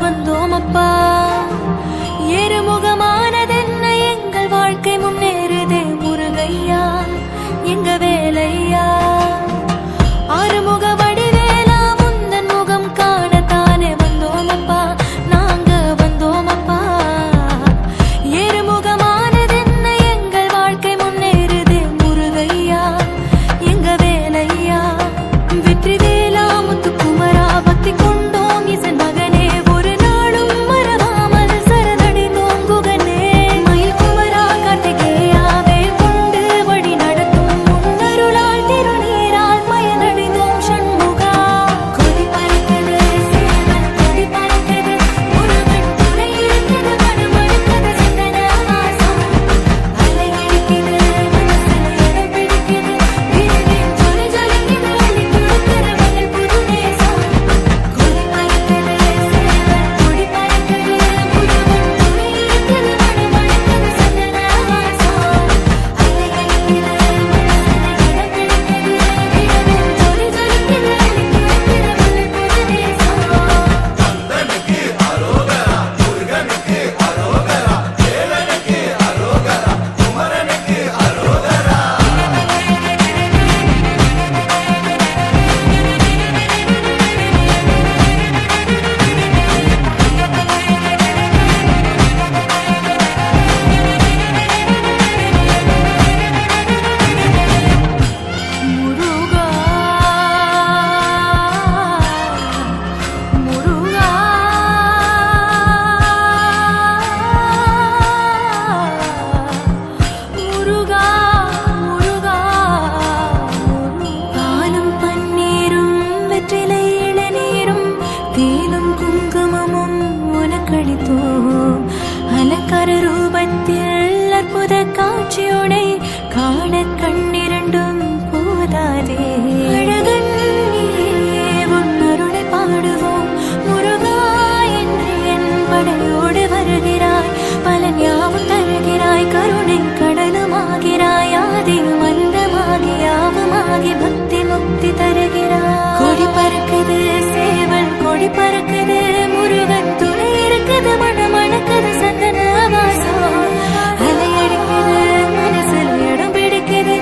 வந்தோம் அப்பா. ஏறுமுகமானதென்ன எங்கள் வாழ்க்கை முன்னேறுதே முருகையா எங்க வேலையா. ஆறுமுக வடிவேலா உந்தன் முகம் காணத்தானே வந்தோம் அப்பா, நாங்க வந்தோம் அப்பா. ஏறுமுகமானதென்ன எங்கள் வாழ்க்கை முன்னேறுதே முருகையா எங்க வேலையா. வெற்றி வேலா முத்துக்குமரா பக்தி கொண்டோம் இசன் மகனே, ஒரு நாளும் மறவாமல் சரணடைந்தோம் குகனே. மயில் குமரா கார்த்திகேயா வேல் கொண்டு வழி நடத்தும் முன்னருளால் திருநீரால் மயனடைந்தோம் சண்முகா. கொடி பறக்குது சேவல் கொடி பறக்குது, முருகன் துணை இருக்குது மனமடுக்குது சிந்தன வாசம். அலை அடிக்குது மனசுல இடம் பிடிக்குது, விருதின் ஜொலி ஜொலிக்குது அள்ளி கொடுக்கிற மகள் புது நேசம். கொடி பறக்குது சேவல் கொடி பறக்குது, முருகன் துணை இருக்குது மனமடுக்குது சிந்தன வாசம். அலை அடிக்குது மனசுல இடம் பிடிக்குது, விருதின் ஜொலி ஜொலிக்குது அள்ளி கொடுக்கிற மகள் புது நேசம். முருகா முருகா முருகா முருகா. பாலும் பன்னீரும் வெற்றிலை இளநீரும் தேனும் குங்குமமும் உனக்களித்தோம். அலங்கார ரூபத்தில் அற்புத காட்சியோடை காண கண்ணிரண்டும் போதாதே. அழகன் நீயே உன் அருளை பாடுவோம் முருகா என்று என் படையோடு வருகிறாய். பலன் யாவும் தருகிறாய், கருணை கடலுமாகிறாய். ஆதியும் அந்தமாகி யாவுமாகி பக்தி முக்தி தருகிறாய். கொடி பறக்குது சேவல் கொடி பறக்குது, முருகன் துணை இருக்குது மணமணக்குது சந்தன வாசம். அலை அடிக்குது மனசுல இடம் பிடிக்குது,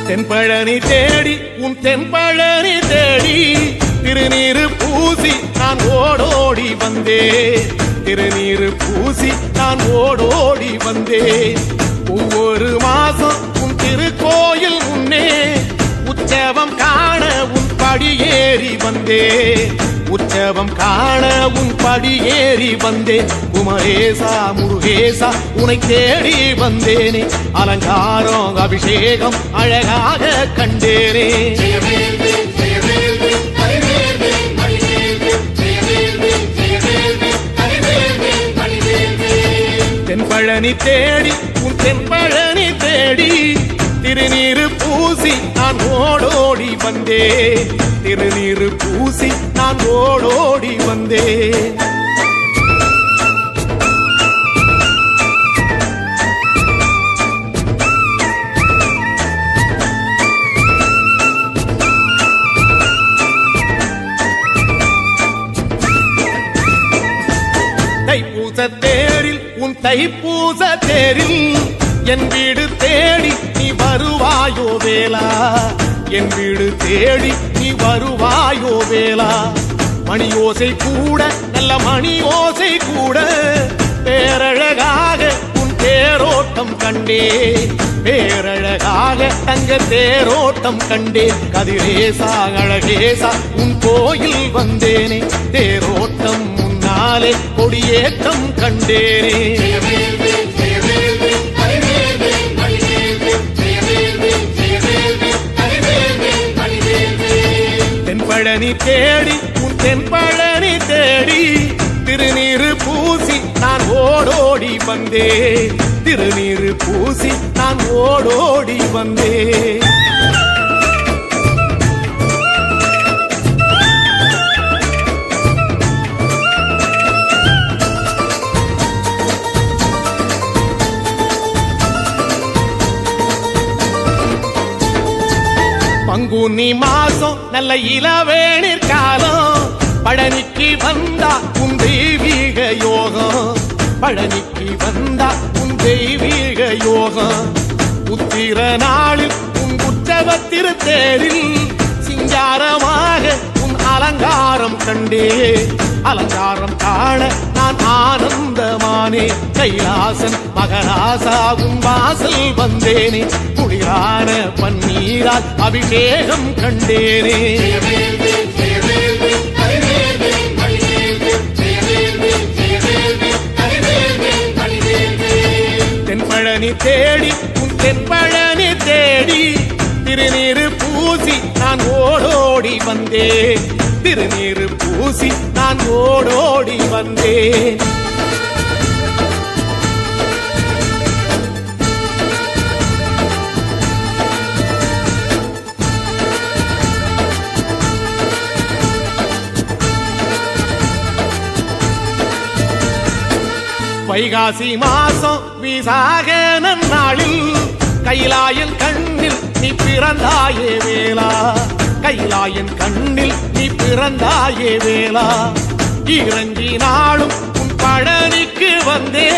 தென்பழனி தேடி உன் தென்பழனி தேடி திருநீரு பூசி நான் ஓடோடி வந்தேன். திருநீரு பூசி நான் ஓடோடி வந்தேன். ஒவ்வொரு மாசம் உன் திருக்கோயில் முன்னே உற்சவம் காண உன் படியேறி வந்தேன். உற்சவம் காண உன் படியேறி வந்தேன். குமரேசா முருகேசா உனை தேடி வந்தேனே. அலங்காரம் அபிஷேகம் அழகாக கண்டேனே. தென்பழனி தேடி உன் தென்பழனி தேடி திருநீரு பூசி நான் ஓடோடி வந்தேன். திருநீரு பூசி நான் ஓடோடி வந்தேன். தைப்பூச தேரில் உன் தைப்பூச தேரில் என் வீடு தேடி நீ வருவாயோ வேளா. என் வீடு தேடி நீ வருவாயோ வேளா. மணி ஓசை கூட நல்ல மணி ஓசை கூட பேரழகாக உன் தேரோட்டம் கண்டே. பேரழகாக தங்க தேரோட்டம் கண்டே. கதிரேசா அழகேசா உன் கோயில் வந்தேனே. தேரோட்டம் முன்னாலே கொடியேற்றம் கண்டேனே. தென்பழனி தேடி உன் தென்பழனி தேடி திருநீரு பூசி நான் ஓடோடி வந்தேன். திருநீரு பூசி நான் ஓடோடி வந்தேன். பங்குனி மாசம் நல்ல இளவேணிற் காலம். பழனிக்கு வந்தா உன் தெய்வீக யோகம். பழனிக்கு வந்தா உன் தெய்வீக யோகம். உத்திர நாளில் உன் உற்சவ திருத்தேரில் சிங்காரமாக உன் அலங்காரம் கண்டே. அலங்காரம் காண நான் ஆனந்தமானே. கைலாசன் மகராசா உன் வாசல் வந்தேனே. குளிரான பன்னீரால் அபிஷேகம் கண்டேனே. தென்பழனி தேடி உன் தென்பழனி தேடி திருநீரு பூசி நான் ஓடோடி வந்தேன். திருநீரு பூசி நான் ஓடோடி வந்தேன். வைகாசி மாசம் விசாக நாளில் கைலாயன் கண்ணில் நீ பிறந்தாயே வேளா. கைலாயன் கண்ணில் நீ பிறந்தாயே வேளா. இறங்கி நாளும் உன் பழனிக்கு வந்தே.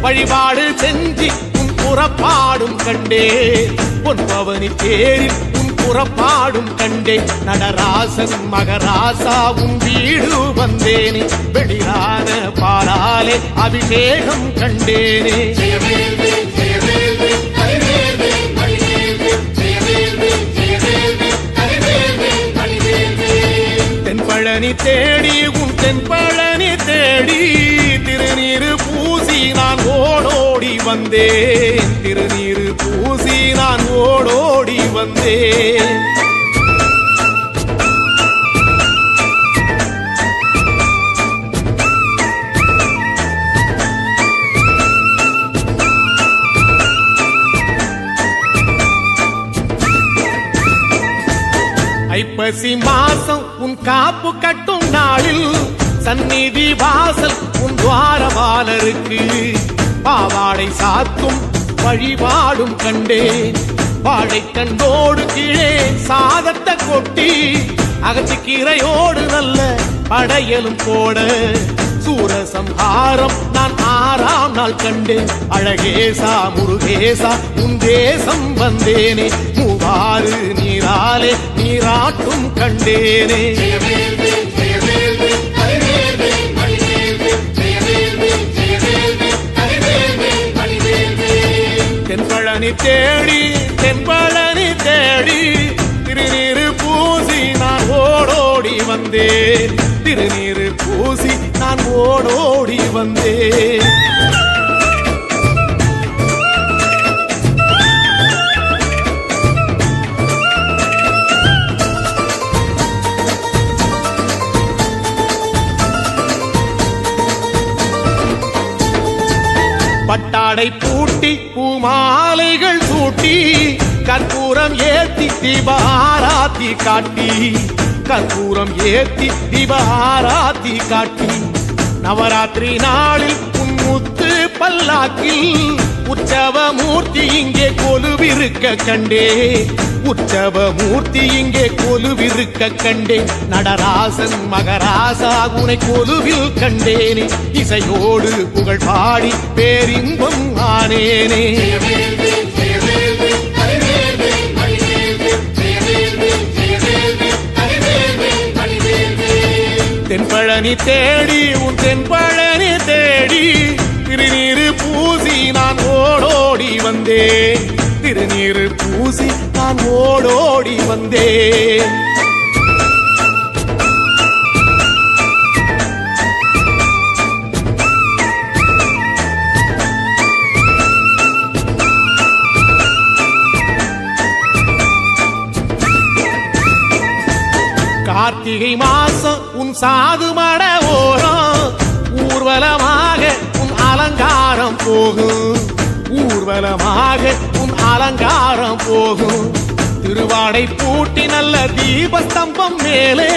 வழிபாடு செஞ்சு உன் புறப்பாடும் கண்டே. பொன்பவனி தேரில் உன் புறப்பாடும் கண்டே. நடராசன் மகராசா உன் வீடு வந்தேனே. வெளியான பாலாலே அபிஷேகம் கண்டேனே. தென்பழனி தேடி உன் தென்பழனி தேடி திருநீரு பூசி நான் ஓடோடி வந்தேன். திருநீரு பூசி நான் ஓடோடி வந்தேன். ஐப்பசி மாசம் உன் காப்பு கட்டும் நாளில் சந்நிதி வாசல் உன் துவாரபாலருக்கு பாவாடை சாத்தும் வழிபாடும் கண்டேன். வாழைக்கண்டோடு கீழே சாதத்தை கொட்டி அகச்சி கீரையோடு நல்ல படையலும் போட சூரசம்ஹாரம் நான் 6ஆம் நாள் கண்டேன். அழகேசா முருகேசா உன் தேசம் வந்தேனே, மூவாறு நீராலே நீராட்டும் கண்டேனே. தென்பழனி தேடி தென்பழனி தேடி திருநீரு பூசி நான் ஓடோடி வந்தேன். திருநீரு பூசி நான் ஓடோடி வந்தேன். பட்டாடை பூட்டி பூமாலைகள் சூட்டி கற்பூரம் ஏத்தி தீபாராத்தி காட்டி, கற்பூரம் ஏத்தி தீபாராத்தி காட்டி, நவராத்திரி நாளில் உன் முத்து பல்லாக்கில் உற்சவ மூர்த்தி இங்கே கொலுவிருக்க கண்டே. உற்சவ மூர்த்தி இங்கே கொலுவிருக்க கண்டே. நடராசன் மகராசா உனை கொலுவில் கண்டேனே. இசையோடு புகழ் பாடி பேரின்பம் ஆனேனே. தென்பழனி தேடி உன் தென்பழனி தேடி திருநீரு பூசி நான் ஓடோடி வந்தேன். திருநீரு பூசி நான் ஓடோடி வந்தேன். கார்த்திகை மாசம் உன் சாது மட ஓரம் ஊர்வலமாக உன் அலங்காரம் போகும். ஊர்வலமாக உன் அலங்காரம் போகும். திருவாடை பூட்டி நல்ல தீபஸ்தம்பம் மேலே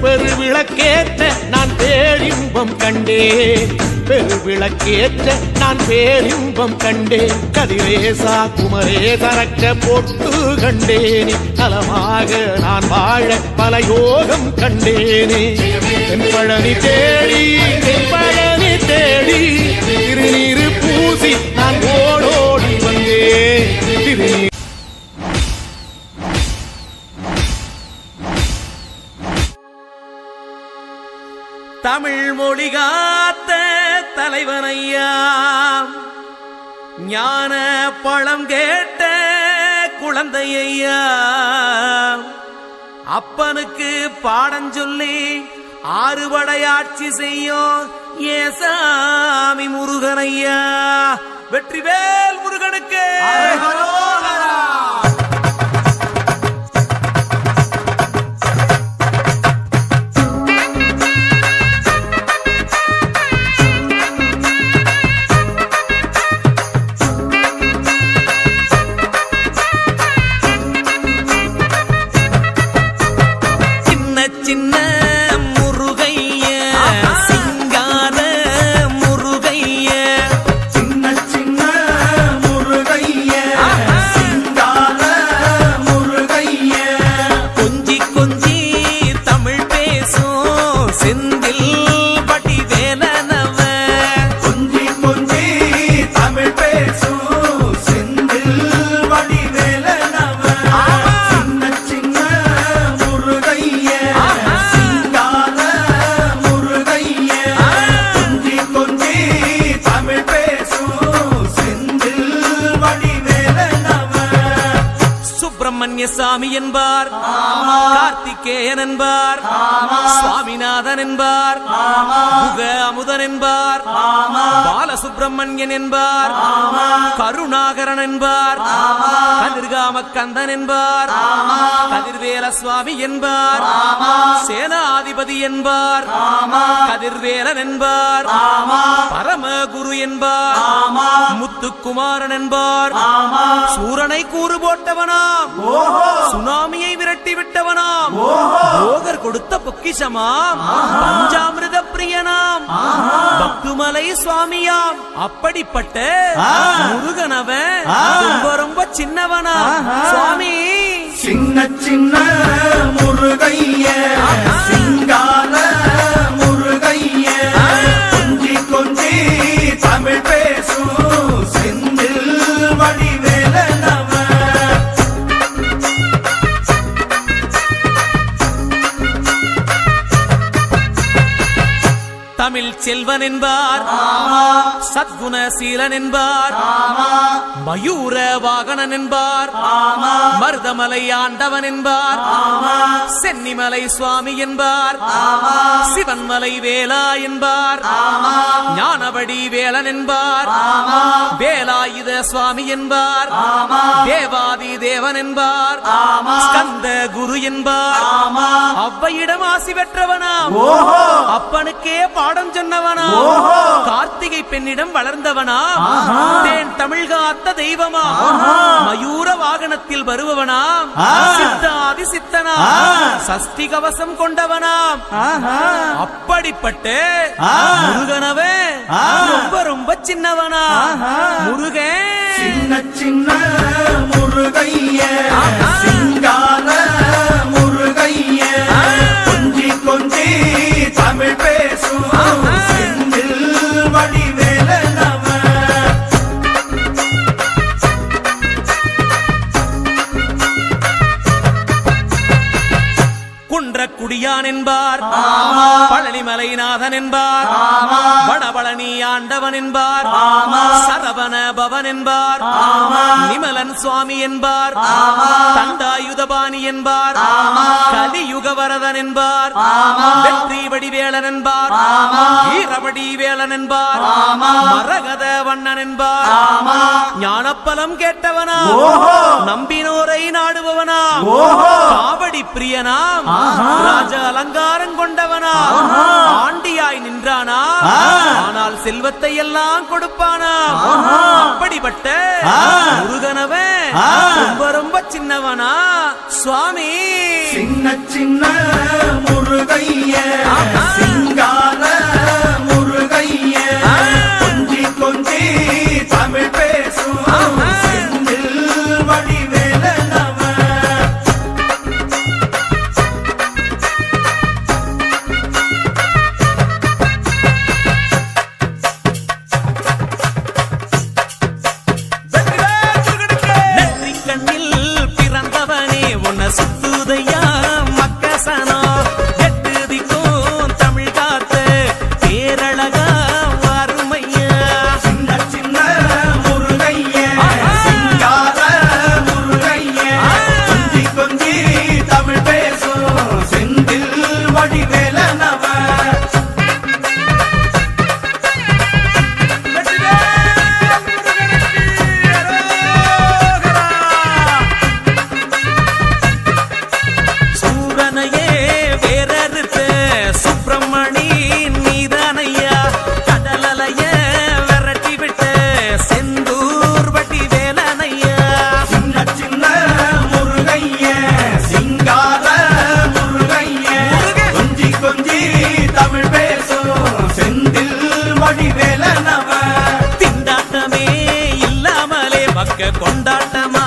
பெருவிளக்கேற்ற நான் பேரின்பம் கண்டேன். பெருவிளக்கேற்ற நான் பேரின்பம் கண்டேன். கதிரேசா குமரேசா ரட்ச பொட்டு கண்டேனே. நலமாக நான் வாழ பல யோகம் கண்டேனே. தென்பழனி தேடி தென்பழனி தேடி திருநீரு பூசி நான் ஓடோடி வந்தேன். திருநீர் தமிழ் மொழி காத்த தலைவனையா, ஞான பழம் கேட்ட குழந்தையா, அப்பனுக்கு பாடஞ்சொல்லி ஆறுபடையாட்சி செய்யும் ஏசாமி முருகனையா. வெற்றிவேல் முருகனுக்கு சின்ன முருகைய சிங்கார முருகைய, சின்ன சின்ன முருகைய சிங்கார முருகைய, கொஞ்சி கொஞ்சி தமிழ் பேசும் செந்தில் வடிவேலனவ, கொஞ்சி கொஞ்சி தமிழ் பேசும் செந்தில் வடிவேலனவ. சின்ன சின்ன முருகைய சிங்கார முருகைய, கொஞ்சி கொஞ்சி தமிழ் பேசும் செந்தில் வடிவேலனவ. சுப்பிரமணிய சாமி என்பார், கார்த்திகேயன் என்பார், சுவாமிநாதன் என்பார், முக அமுதன் என்பார், பாலசுப்பிரமணியன் என்பார், கருணாகரன் என்பார், கதிர்காம கந்தன் என்பார், கதிர்வேல சுவாமி என்பார், சேனாதிபதி என்பார், கதிர்வேலன் என்பார், பரமகுரு என்பார், முத்துக்குமாரன் என்பார், சூரனை கூறு போட்டவனாம், சுனாமியை விரட்டி விட்டவனாம், போகர் கொடுத்த பொக்கிஷமாம், பஞ்சாமிர்த பிரியனாம், பக்துமலை சுவாமியாம். அப்படிப்பட்ட முருகனவன் ரொம்ப ரொம்ப சின்னவனா சுவாமி. சின்ன சின்ன முருகைய சிங்கார முருகைய, செல்வன் என்பார் சத்குணசீலன் என்பார் மயூர வாகனன் என்பார் மருதமலை ஆண்டவன் என்பார் சென்னிமலை சுவாமி என்பார் சிவன்மலை வேலா என்பார் ஞானபடி வேலன் என்பார் வேலாயுத சுவாமி என்பார் தேவாதி தேவன் என்பார் ஸ்கந்த குரு என்பார் அவ்வையிடம் ஆசி பெற்றவனாம் அப்பனுக்கே பாடம் சொன்னவனா கார்த்திகை பெண்ணிடம் வளர்ந்தவனா தேன் தமிழ் காத்த தெய்வமா மயூர வாகனத்தில் வருபவனாம் சித்தாதி சித்தனா சஷ்டி கவசம் கொண்டவனாம் அப்படிப்பட்ட முருகனவே ரொம்ப ரொம்ப சின்னவனா முருகன் சின்ன சின்ன முருகைய சிங்கார முருகைய கொஞ்சி கொஞ்சி தமிழ் பேசும் செந்தில் வடிவேலனவ குன்றக்குடியான் என்பார் பழனிமலைநாதன் என்பார் வடபழனி ஆண்டவன் என்பார் சரவண பவன் என்பார் நிமலன் சுவாமி என்பார் தண்டாயுதபாணி என்பார் கலியுகவரதன் என்பார் வெற்றி வடிவேலன் என்பார் வீரவடி வேலன் என்பார் மரகத வண்ணன் என்பார் ஞானப்பலம் கேட்டவனா நம்பினோரை நாடுபவனா காவடி பிரியனாம் ராஜ அலங்காரம் கொண்டவனா ஆண்டியாய் நின்றானா ஆனால் செல்வத்தை எல்லாம் கொடுப்பானா அப்படிப்பட்ட முருகனவன் ரொம்ப ரொம்ப சின்னவனா சுவாமி சின்ன சின்ன முருகைய சிங்கார முருகைய கொஞ்சி கொஞ்சி தமிழ் பேசும் செந்தில் வடிவேலனவ சுத்துதையா மக்கசனோ எட்டு திக்கும் தமிழ் காத்து பேரழகா வறுமையா சின்ன சின்ன முருகைய சிங்கார முருகைய கொஞ்சி கொஞ்சி தமிழ் பேசும் செந்தில் வடிவேலனவ திண்டாட்டமே இல்லாமலே பக்க கொண்டாட்டமா